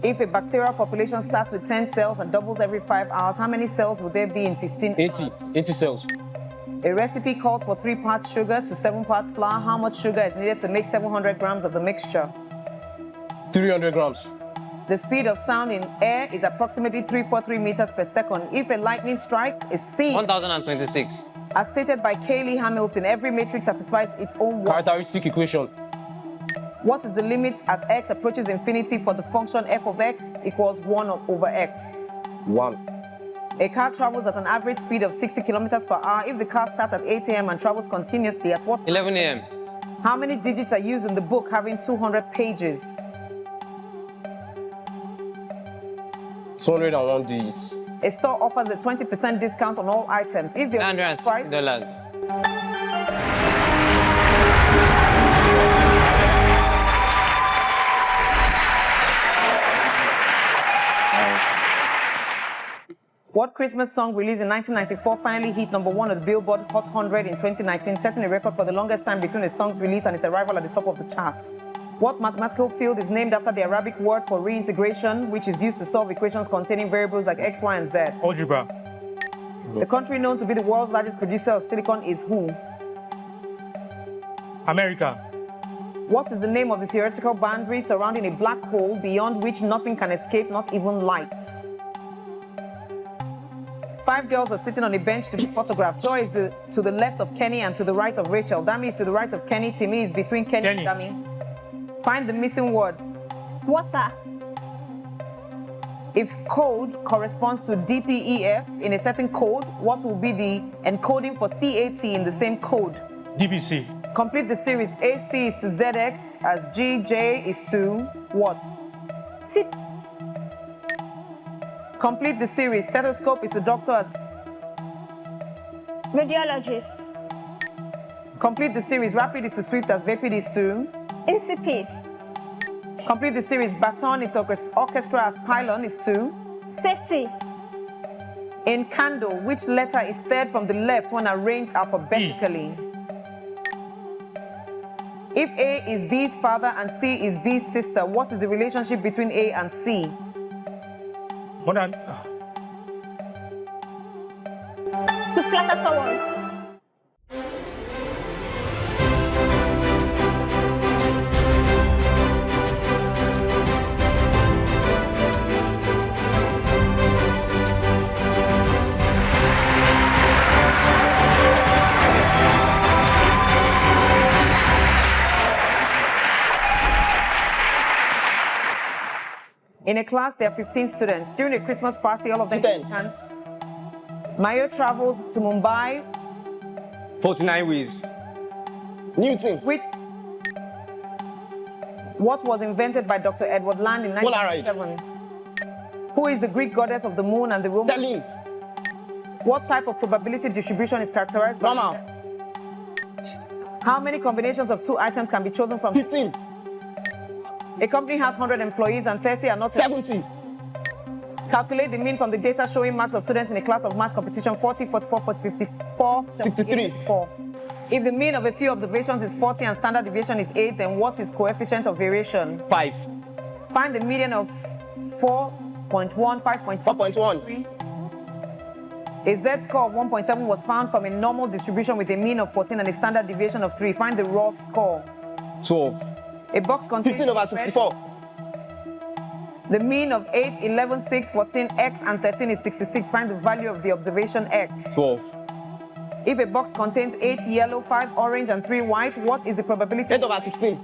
If a bacterial population starts with 10 cells and doubles every 5 hours, how many cells would there be in 15 hours? 80 cells. A recipe calls for 3 parts sugar to 7 parts flour. How much sugar is needed to make 700 grams of the mixture? 300 grams. The speed of sound in air is approximately 343 meters per second. If a lightning strike is seen... 1,026. As stated by Cayley Hamilton, every matrix satisfies its own characteristic equation. What is the limit as x approaches infinity for the function f of x equals 1 over x? 1. A car travels at an average speed of 60 kilometers per hour. If the car starts at 8 a.m. and travels continuously, at what time? 11 a.m. How many digits are used in the book having 200 pages? 201 digits. A store offers a 20% discount on all items. If the price... $160. What Christmas song released in 1994 finally hit #1 on the Billboard Hot 100 in 2019, setting a record for the longest time between a song's release and its arrival at the top of the charts? What mathematical field is named after the Arabic word for reintegration, which is used to solve equations containing variables like x, y, and z? Algebra. The country known to be the world's largest producer of silicon is who? America. What is the name of the theoretical boundary surrounding a black hole beyond which nothing can escape, not even light? 5 girls are sitting on a bench to be photographed. Joy is to the left of Kenny and to the right of Rachel. Dami is to the right of Kenny. Timmy is between Kenny and Dami. Find the missing word. Water. If code corresponds to DPEF in a certain code, what will be the encoding for CAT in the same code? DBC. Complete the series. AC is to ZX as GJ is to what? Tip. Complete the series. Stethoscope is to doctor as radiologist. Complete the series. Rapid is to swift as vapid is to insipid. Complete the series. Baton is to orchestra as pylon is to safety. In candle, which letter is third from the left when arranged alphabetically? If A is B's father and C is B's sister, what is the relationship between A and C? More than... To flatter someone. In a class, there are 15 students. During a Christmas party, all of them shake hands. Mayo travels to Mumbai. 49 ways. Newton. What was invented by Dr. Edward Land in 1997? Who is the Greek goddess of the moon and the Roman? Selene. What type of probability distribution is characterized by? Normal. How many combinations of 2 items can be chosen from? 15. A company has 100 employees and 30 are not... 70. Calculate the mean from the data showing marks of students in a class of maths competition 40, 44, 40, 54, 63. 54. If the mean of a few observations is 40 and standard deviation is 8, then what is coefficient of variation? 5. Find the median of 4.1, 5.2. 4.1. A z-score of 1.7 was found from a normal distribution with a mean of 14 and a standard deviation of 3. Find the raw score. 12. A box contains 15 over 64. The mean of 8, 11, 6, 14, x, and 13 is 66. Find the value of the observation x. 12. If a box contains 8 yellow, 5 orange, and 3 white, what is the probability? 8 over 16.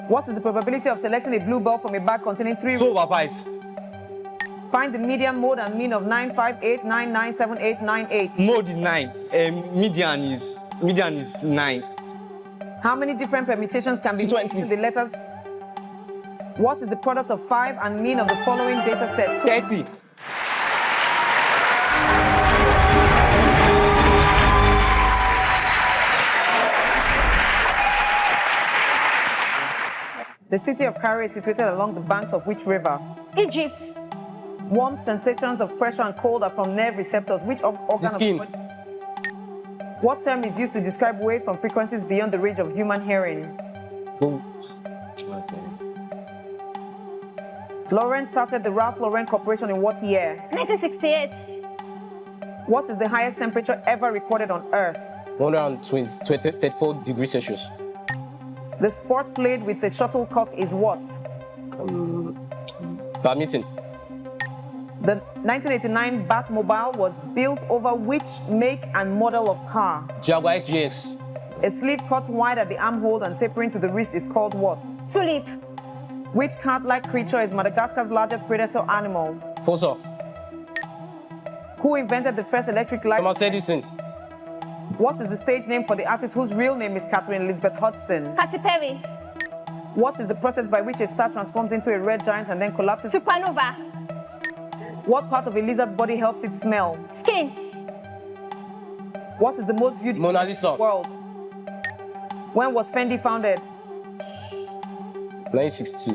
What is the probability of selecting a blue ball from a bag containing 3? 2 over 5. Find the median, mode, and mean of 9, 5, 8, 9, 9, 7, 8, 9, 8. Mode is 9. Median is 9. How many different permutations can be made to the letters? What is the product of 5 and mean of the following data set? 30. The city of Cairo is situated along the banks of which river? Egypt. Warmth, sensations of pressure and cold are from nerve receptors. Which organ The skin. of the body? What term is used to describe wave from frequencies beyond the range of human hearing? Lauren started the Ralph Lauren Corporation in what year? 1968. What is the highest temperature ever recorded on Earth? 134 degrees Celsius. The sport played with the shuttlecock is what? Badminton. The 1989 Batmobile was built over which make and model of car? Jaguar XJS. A sleeve cut wide at the armhole and tapering to the wrist is called what? Tulip. Which cat-like creature is Madagascar's largest predator animal? Fossa. Who invented the first electric light? Thomas Edison. What is the stage name for the artist whose real name is Catherine Elizabeth Hudson? Katy Perry. What is the process by which a star transforms into a red giant and then collapses? Supernova. What part of a lizard's body helps it smell? Skin. What is the most viewed Mona Lisa. in the world? When was Fendi founded? 1962.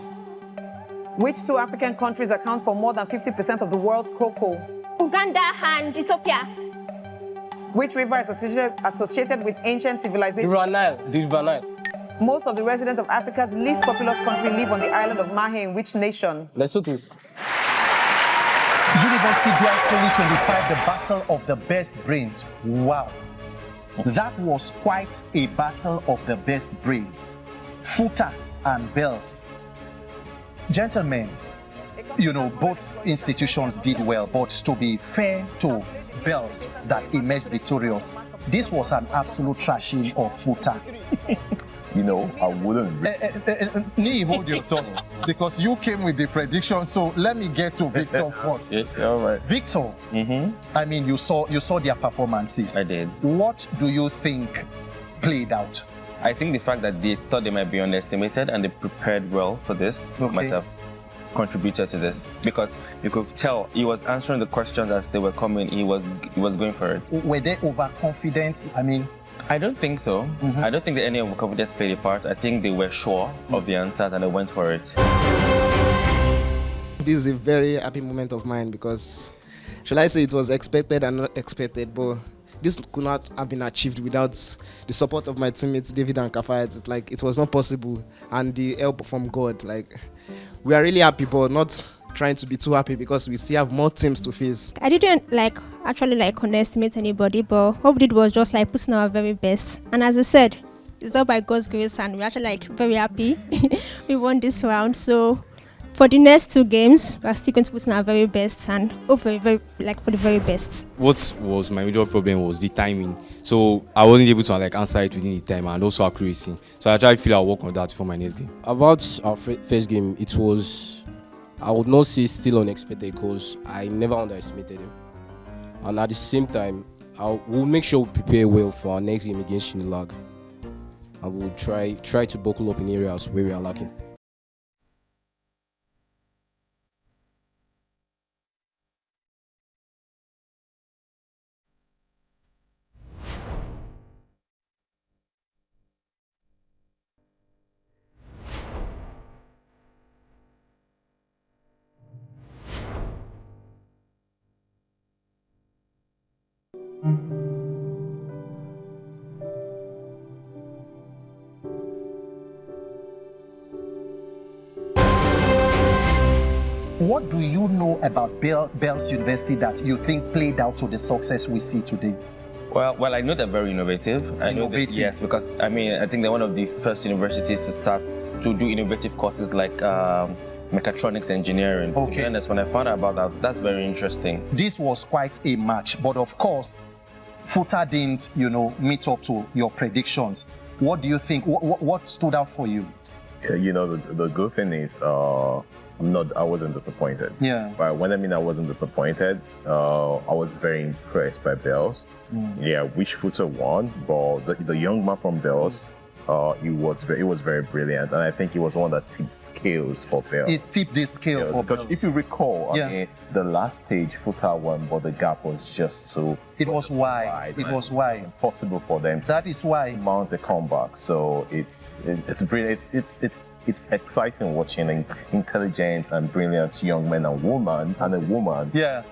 Which two African countries account for more than 50% of the world's cocoa? Uganda and Ethiopia. Which river is associated with ancient civilization? The River Nile. Most of the residents of Africa's least populous country live on the island of Mahe in which nation? Lesotho. University Duel 2025, the battle of the best brains. Wow. That was quite a battle of the best brains. FUTA and Bells. Gentlemen, you know, both institutions did well, but to be fair to Bells that emerged victorious, this was an absolute trashing of FUTA. You know, I wouldn't. Nee, hold your thoughts, because you came with the prediction. So let me get to Victor first. All right. Victor, I mean, you saw their performances. I did. What do you think played out? I think the fact that they thought they might be underestimated and they prepared well for this might have contributed to this, because you could tell he was answering the questions as they were coming. He was going for it. Were they overconfident? I mean, I don't think so. I don't think that any overconfidence played a part. I think they were sure of the answers and they went for it. This is a very happy moment of mine because, shall I say, it was expected and not expected, but this could not have been achieved without the support of my teammates David and Kafayat. It's like it was not possible, and the help from God. Like, we are really happy, but not trying to be too happy because we still have more teams to face. I didn't actually underestimate anybody, but what we did was just putting our very best. And as I said, it's all by God's grace, and we're actually very happy we won this round. So for the next two games, we're still going to put in our very best and hope for the very best. What was my major problem was the timing. So I wasn't able to answer it within the time, and also accuracy. So I actually feel I'll work on that for my next game. About our first game, it was, I would not say still unexpected because I never underestimated him. And at the same time, we'll make sure we prepare well for our next game against Unilag. And we'll try to buckle up in areas where we are lacking. What do you know about Bells University that you think played out to the success we see today? Well, I know they're very innovative. I know that, yes, because I think they're one of the first universities to start to do innovative courses like mechatronics engineering. Okay. To be honest, when I found out about that, that's very interesting. This was quite a match, but of course, FUTA didn't, meet up to your predictions. What do you think? What stood out for you? Yeah, the good thing is, I wasn't disappointed. Yeah. But when I wasn't disappointed, I was very impressed by Bells. Yeah, which FUTA won, but the young man from Bells, it was very brilliant, and I think he was the one that tipped scales for Bells. It tipped the scale for because Bells. if you recall, I mean, the last stage FUTA won, but the gap was just too. It was wide. It was wide. Impossible for them. That is why mount a comeback. So it's brilliant. It's exciting watching intelligent and brilliant young men and a woman. Yeah.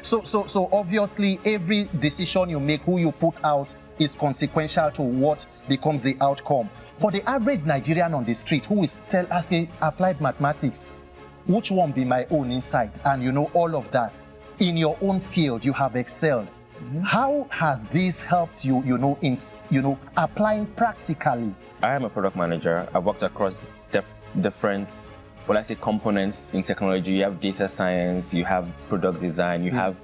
So obviously every decision you make, who you put out, is consequential to what becomes the outcome. For the average Nigerian on the street who is tell us applied mathematics, which one be my own inside, and all of that, in your own field you have excelled. How has this helped you, in applying practically? I am a product manager. I've worked across different, components in technology. You have data science, you have product design, you have,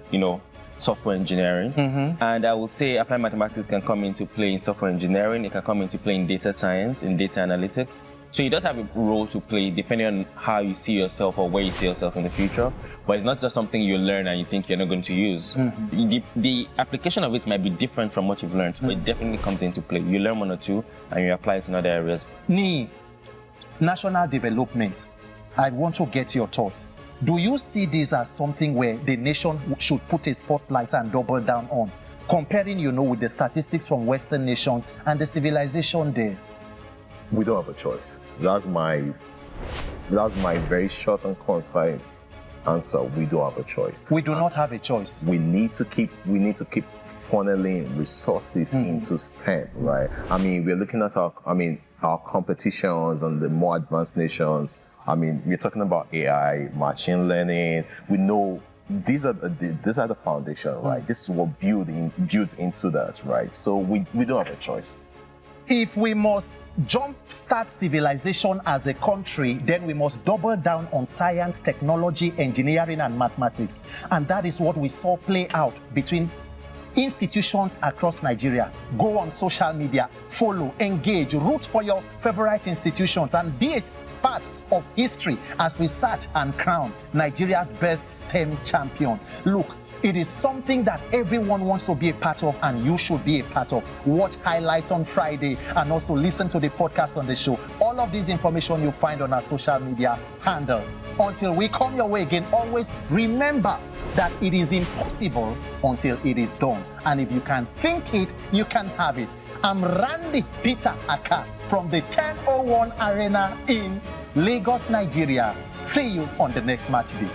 software engineering. And I would say applied mathematics can come into play in software engineering. It can come into play in data science, in data analytics. So it does have a role to play depending on how you see yourself or where you see yourself in the future. But it's not just something you learn and you think you're not going to use. The application of it might be different from what you've learned, but it definitely comes into play. You learn one or two and you apply it in other areas. National development. I want to get your thoughts. Do you see this as something where the nation should put a spotlight and double down on? Comparing, with the statistics from Western nations and the civilization there. We don't have a choice. That's my very short and concise answer. We don't have a choice. We do not have a choice. We need to keep funneling resources into STEM, right? We're looking at our competitions and the more advanced nations. We're talking about AI, machine learning. We know these are the foundation, right? This is what builds into that, right? So we don't have a choice. If we must jumpstart civilization as a country, then we must double down on science, technology, engineering, and mathematics. And that is what we saw play out between institutions across Nigeria. Go on social media, follow, engage, root for your favorite institutions, and be a part of history as we search and crown Nigeria's best STEM champion. Look, it is something that everyone wants to be a part of, and you should be a part of. Watch highlights on Friday and also listen to the podcast on the show. All of this information you'll find on our social media handles. Until we come your way again, always remember that it is impossible until it is done. And if you can think it, you can have it. I'm Randy Peter Aka from the 1001 Arena in Lagos, Nigeria. See you on the next match day.